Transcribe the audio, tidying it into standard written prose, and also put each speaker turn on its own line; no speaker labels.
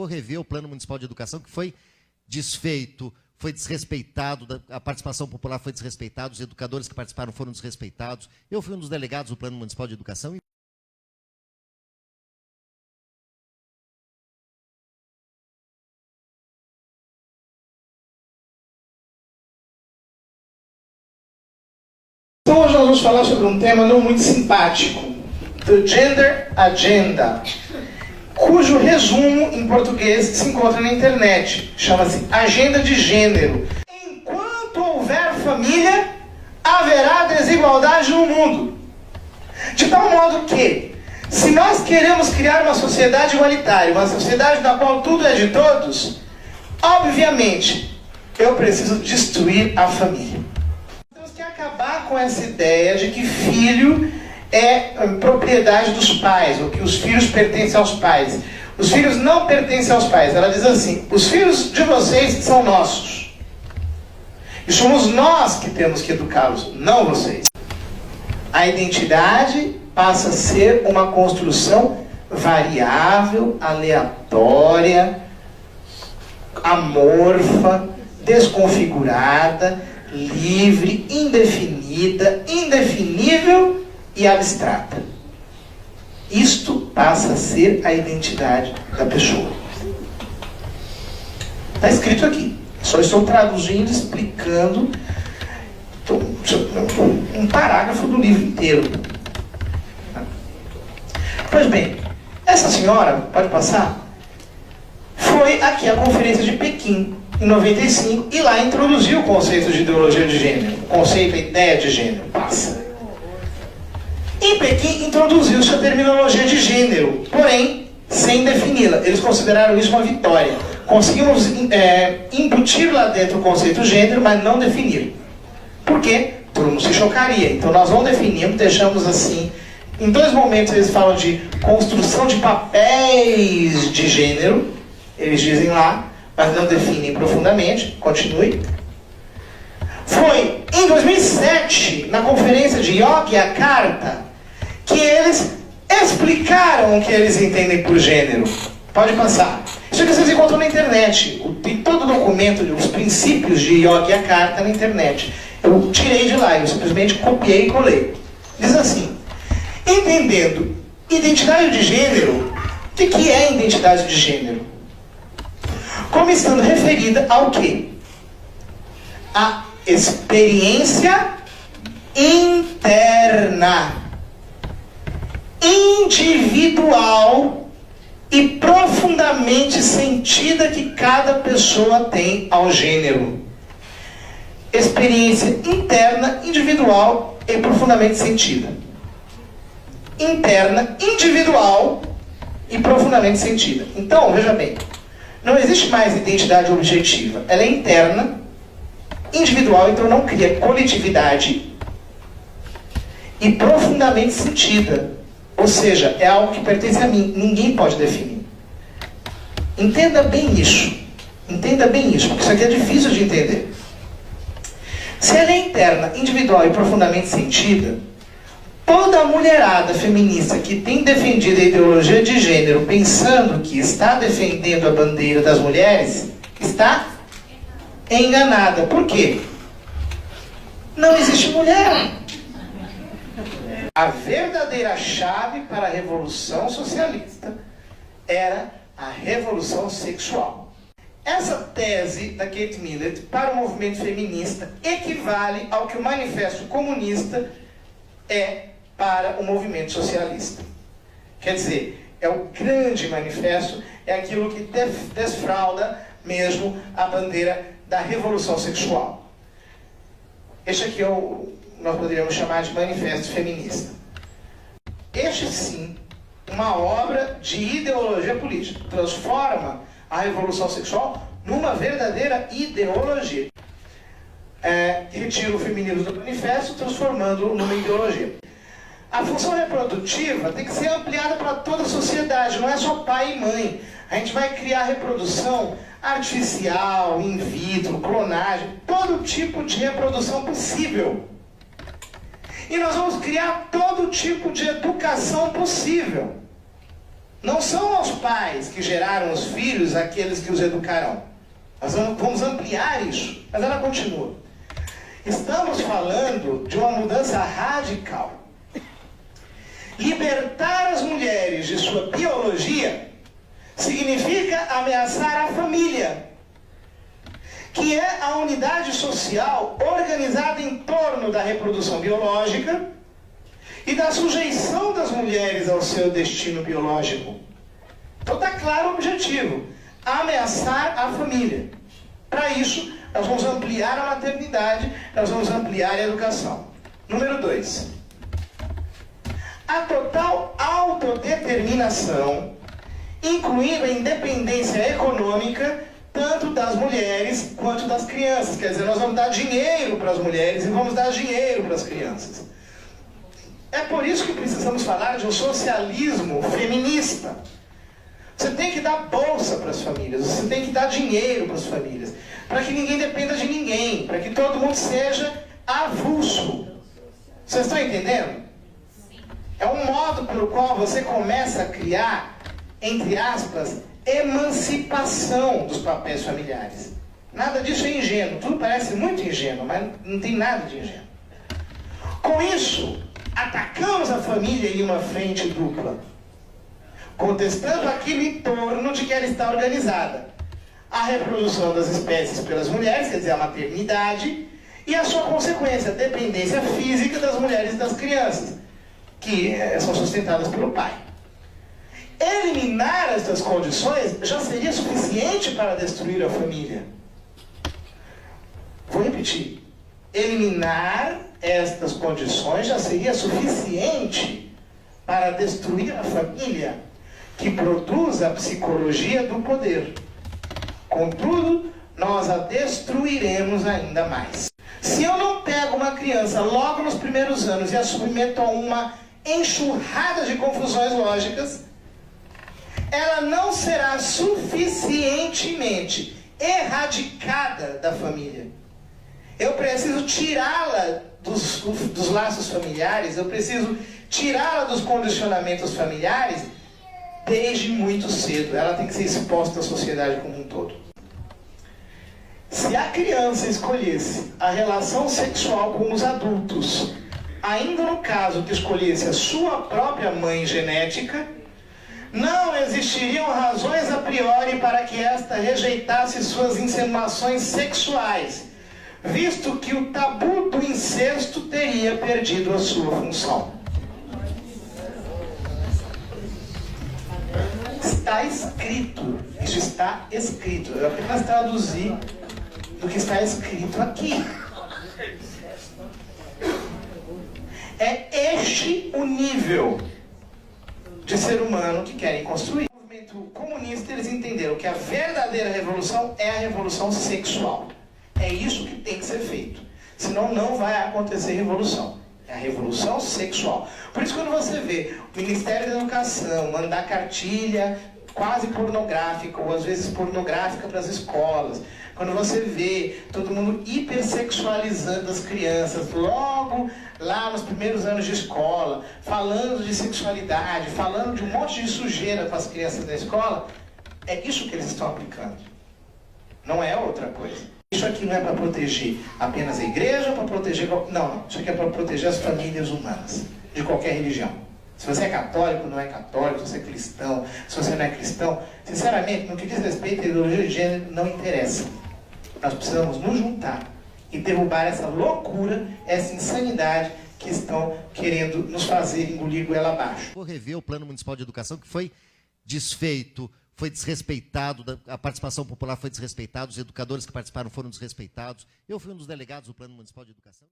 tocou rever o Plano Municipal de Educação, que foi desfeito, foi desrespeitado, a participação popular foi desrespeitada, os educadores que participaram foram desrespeitados. Eu fui um dos delegados do Plano Municipal de Educação.
Então hoje nós vamos falar sobre um tema não muito simpático, The Gender Agenda, cujo resumo em português se encontra na internet. Chama-se Agenda de Gênero. Enquanto houver família, haverá desigualdade no mundo. De tal modo que, se nós queremos criar uma sociedade igualitária, uma sociedade na qual tudo é de todos, obviamente, eu preciso destruir a família. Temos que acabar com essa ideia de que filho é propriedade dos pais, ou que os filhos pertencem aos pais. Os filhos não pertencem aos pais. Ela diz assim: os filhos de vocês são nossos. E somos nós que temos que educá-los, não vocês. A identidade passa a ser uma construção variável, aleatória, amorfa, desconfigurada, livre, indefinida, indefinível e abstrata. Isto passa a ser a identidade da pessoa. Está escrito aqui. Só estou traduzindo, explicando um parágrafo do livro inteiro. Pois bem, essa senhora, pode passar, foi aqui à Conferência de Pequim, em 95, e lá introduziu o conceito de ideologia de gênero, o conceito, a ideia de gênero. Passa. Em Pequim introduziu-se a terminologia de gênero, porém sem defini-la. Eles consideraram isso uma vitória. Conseguimos embutir lá dentro o conceito gênero, mas não definir. Por quê? Todo mundo se chocaria. Então nós não definimos, deixamos assim. Em dois momentos eles falam de construção de papéis de gênero, eles dizem lá, mas não definem profundamente. Continue. Foi em 2007, na conferência de Yogyakarta, que eles explicaram o que eles entendem por gênero. Pode passar. Isso aqui vocês encontram na internet. Tem todo o documento, os princípios de Yogyakarta na internet. Eu tirei de lá, eu simplesmente copiei e colei. Diz assim: entendendo identidade de gênero, o que é identidade de gênero? Como estando referida ao quê? A experiência interna, individual e profundamente sentida que cada pessoa tem ao gênero. Experiência interna, individual e profundamente sentida. Interna, individual e profundamente sentida. Então, veja bem, não existe mais identidade objetiva. Ela é interna, individual, então não cria coletividade, e profundamente sentida. Ou seja, é algo que pertence a mim, ninguém pode definir. Entenda bem isso. Entenda bem isso, porque isso aqui é difícil de entender. Se ela é interna, individual e profundamente sentida, toda a mulherada feminista que tem defendido a ideologia de gênero pensando que está defendendo a bandeira das mulheres, está enganada. Por quê? Não existe mulher. A verdadeira chave para a revolução socialista era a revolução sexual. Essa tese da Kate Millett para o movimento feminista equivale ao que o Manifesto Comunista é para o movimento socialista. Quer dizer, é o grande manifesto, é aquilo que desfralda mesmo a bandeira da revolução sexual. Este aqui nós poderíamos chamar de manifesto feminista. Este sim, uma obra de ideologia política, transforma a revolução sexual numa verdadeira ideologia. Retira o feminismo do manifesto, transformando-o numa ideologia. A função reprodutiva tem que ser ampliada para toda a sociedade, não é só pai e mãe. A gente vai criar reprodução artificial, in vitro, clonagem, todo tipo de reprodução possível. E nós vamos criar todo tipo de educação possível. Não são os pais que geraram os filhos aqueles que os educarão. Nós vamos ampliar isso, mas ela continua. Estamos falando de uma mudança radical. Libertar as mulheres de sua biologia significa ameaçar a família, que é a unidade social organizada em torno da reprodução biológica e da sujeição das mulheres ao seu destino biológico. Então está claro o objetivo: ameaçar a família. Para isso, nós vamos ampliar a maternidade, nós vamos ampliar a educação. Número 2. A total autodeterminação, incluindo a independência econômica, tanto das mulheres quanto das crianças. Quer dizer, nós vamos dar dinheiro para as mulheres e vamos dar dinheiro para as crianças. É por isso que precisamos falar de um socialismo feminista. Você tem que dar bolsa para as famílias, você tem que dar dinheiro para as famílias, para que ninguém dependa de ninguém, para que todo mundo seja avulso. Vocês estão entendendo? É um modo pelo qual você começa a criar, entre aspas, emancipação dos papéis familiares. Nada disso é ingênuo, tudo parece muito ingênuo, mas não tem nada de ingênuo. Com isso, atacamos a família em uma frente dupla, contestando aquilo em torno de que ela está organizada: a reprodução das espécies pelas mulheres, quer dizer, a maternidade, e a sua consequência, a dependência física das mulheres e das crianças, que são sustentadas pelo pai. Eliminar essas condições já seria suficiente para destruir a família. Vou repetir. Eliminar estas condições já seria suficiente para destruir a família, que produz a psicologia do poder. Contudo, nós a destruiremos ainda mais. Se eu não pego uma criança logo nos primeiros anos e a submeto a uma enxurrada de confusões lógicas, ela não será suficientemente erradicada da família. Eu preciso tirá-la dos laços familiares, eu preciso tirá-la dos condicionamentos familiares desde muito cedo. Ela tem que ser exposta à sociedade como um todo. Se a criança escolhesse a relação sexual com os adultos, ainda no caso que escolhesse a sua própria mãe genética, não existiriam razões a priori para que esta rejeitasse suas insinuações sexuais, visto que o tabu do incesto teria perdido a sua função. Está escrito, isso está escrito. Eu apenas traduzi do que está escrito aqui. É este o nível de ser humano que querem construir. No movimento comunista, eles entenderam que a verdadeira revolução é a revolução sexual. É isso que tem que ser feito. Senão não vai acontecer revolução. É a revolução sexual. Por isso, quando você vê o Ministério da Educação mandar cartilha quase pornográfica, ou às vezes pornográfica para as escolas, quando você vê todo mundo hipersexualizando as crianças, logo lá nos primeiros anos de escola, falando de sexualidade, falando de um monte de sujeira para as crianças da escola, é isso que eles estão aplicando. Não é outra coisa. Isso aqui não é para proteger apenas a igreja, para proteger... Não, isso aqui é para proteger as famílias humanas, de qualquer religião. Se você é católico, não é católico, se você é cristão, se você não é cristão, sinceramente, no que diz respeito à ideologia de gênero, não interessa. Nós precisamos nos juntar e derrubar essa loucura, essa insanidade que estão querendo nos fazer engolir goela abaixo.
Vou rever o Plano Municipal de Educação, que foi desfeito, foi desrespeitado, a participação popular foi desrespeitada, os educadores que participaram foram desrespeitados. Eu fui um dos delegados do Plano Municipal de Educação.